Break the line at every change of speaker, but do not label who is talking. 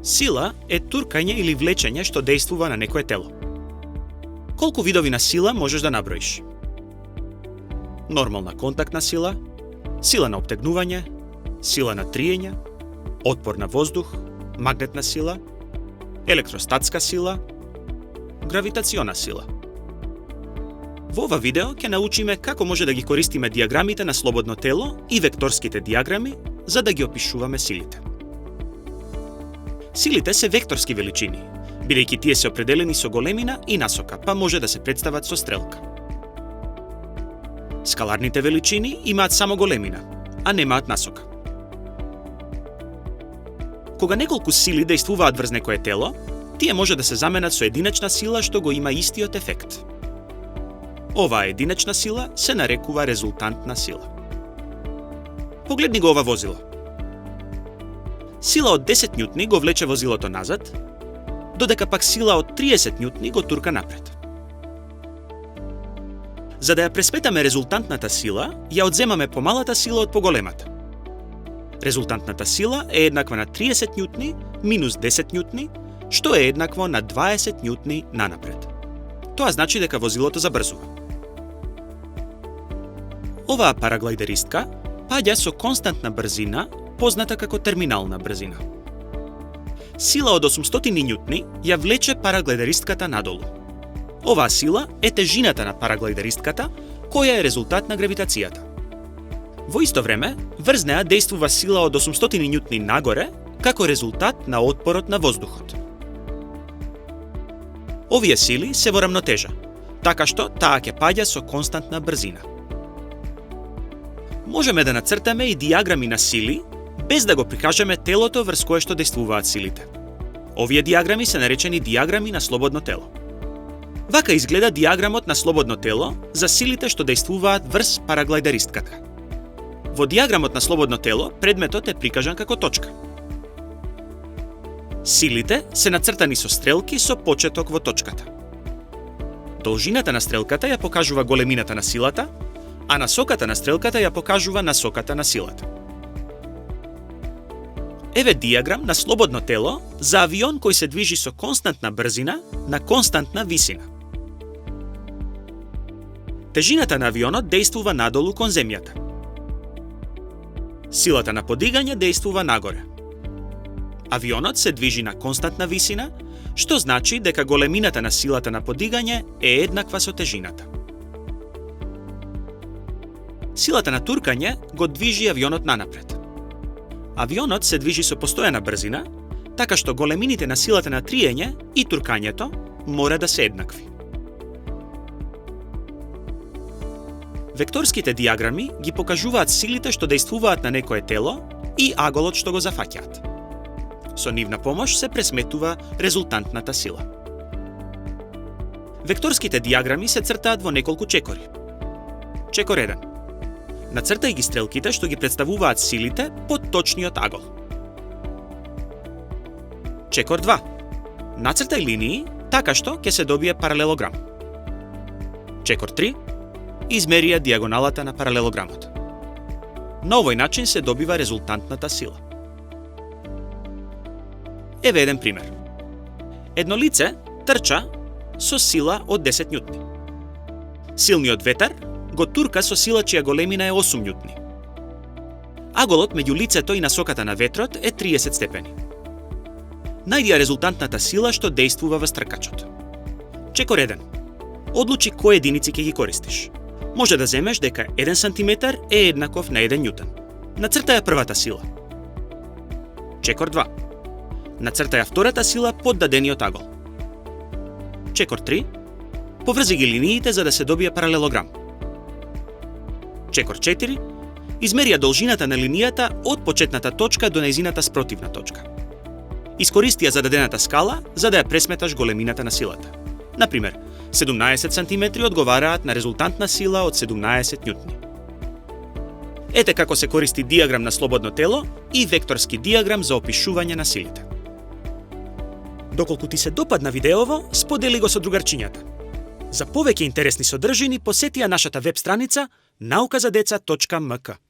Сила е туркање или влечење што дејствува на некое тело. Колку видови на сила можеш да наброиш? Нормална контактна сила, сила на оптегнување, сила на триење, отпор на воздух, магнетна сила, електростатска сила, гравитациона сила. Во ова видео ќе научиме како може да ги користиме диаграмите на слободно тело и векторските диаграми за да ги опишуваме силите. Силите се векторски величини, бидејќи тие се определени со големина и насока, па може да се представат со стрелка. Скаларните величини имаат само големина, а немаат насока. Кога неколку сили дејствуваат врз некое тело, тие може да се заменат со единечна сила што го има истиот ефект. Оваа единечна сила се нарекува резултантна сила. Погледни го ова возило. Сила од 10 њутни го влече возилото назад, додека пак сила од 30 њутни го турка напред. За да ја пресметаме резултантната сила, ја одземаме помалата сила од поголемата. Резултантната сила е еднаква на 30 њутни минус 10 њутни, што е еднакво на 20 њутни нанапред. Тоа значи дека возилото забрзува. Оваа параглайдеристка паѓа со константна брзина, позната како терминална брзина. Сила од 800 њутни ја влече параглайдеристката надолу. Оваа сила е тежината на параглайдеристката, која е резултат на гравитацијата. Во исто време, врз неа дејствува сила од 800 њутни нагоре, како резултат на отпорот на воздухот. Овие сили се во рамнотежа, така што таа ќе паѓа со константна брзина. Можеме да нацртаме и диаграми на сили, без да го прикажеме телото врз кое што дејствуваат силите. Овие диаграми се наречени диаграми на слободно тело. Вака изгледа диаграмот на слободно тело за силите што дејствуваат врз параглайдеристката. Во диаграмот на слободно тело предметот е прикажан како точка. Силите се нацртани со стрелки со почеток во точката. Должината на стрелката ја покажува големината на силата, а насоката на стрелката ја покажува насоката на силата. Еве диаграм на слободно тело за авион кој се движи со константна брзина на константна висина. Тежината на авионот дејствува надолу кон земјата. Силата на подигање дејствува нагоре. Авионот се движи на константна висина, што значи дека големината на силата на подигање е еднаква со тежината. Силата на туркање го движи авионот нанапред. Авионот се движи со постојана брзина, така што големините на силата на триење и туркањето мора да се еднакви. Векторските диаграми ги покажуваат силите што дејствуваат на некое тело и аголот што го зафаќаат. Со нивна помош се пресметува резултантната сила. Векторските диаграми се цртаат во неколку чекори. Чекор 1. Нацртај ги стрелките што ги представуваат силите под точниот агол. Чекор 2. Нацртај линии така што ќе се добие паралелограм. Чекор 3. Измерија диагоналата на паралелограмот. На овој начин се добива резултантната сила. Еве еден пример. Едно лице трча со сила од 10 њутни. Силниот ветар го турка со сила чија големина е 8 њутни. Аголот меѓу лицето и насоката на ветрот е 30 степени. Најди ја резултантната сила што дејствува во тркачот. Чекор 1. Одлучи кои единици ќе ги користиш. Може да земеш дека 1 сантиметар е еднаков на 1 њутон. Нацртај ја првата сила. Чекор 2. Нацртај ја втората сила под дадениот агол. Чекор 3. Поврзи ги линиите за да се добие паралелограм. Чекор 4. Измери ја должината на линијата од почетната точка до нејзината спротивна точка. Искористи ја зададената скала за да ја пресметаш големината на силата. Например, 17 сантиметри одговараат на резултантна сила од 17 њутни. Ете како се користи диаграм на слободно тело и векторски диаграм за опишување на силите. Доколку ти се допадна видеово, сподели го со другарчињата. За повеќе интересни содржини посети ја нашата веб страница naukazadeca.mk.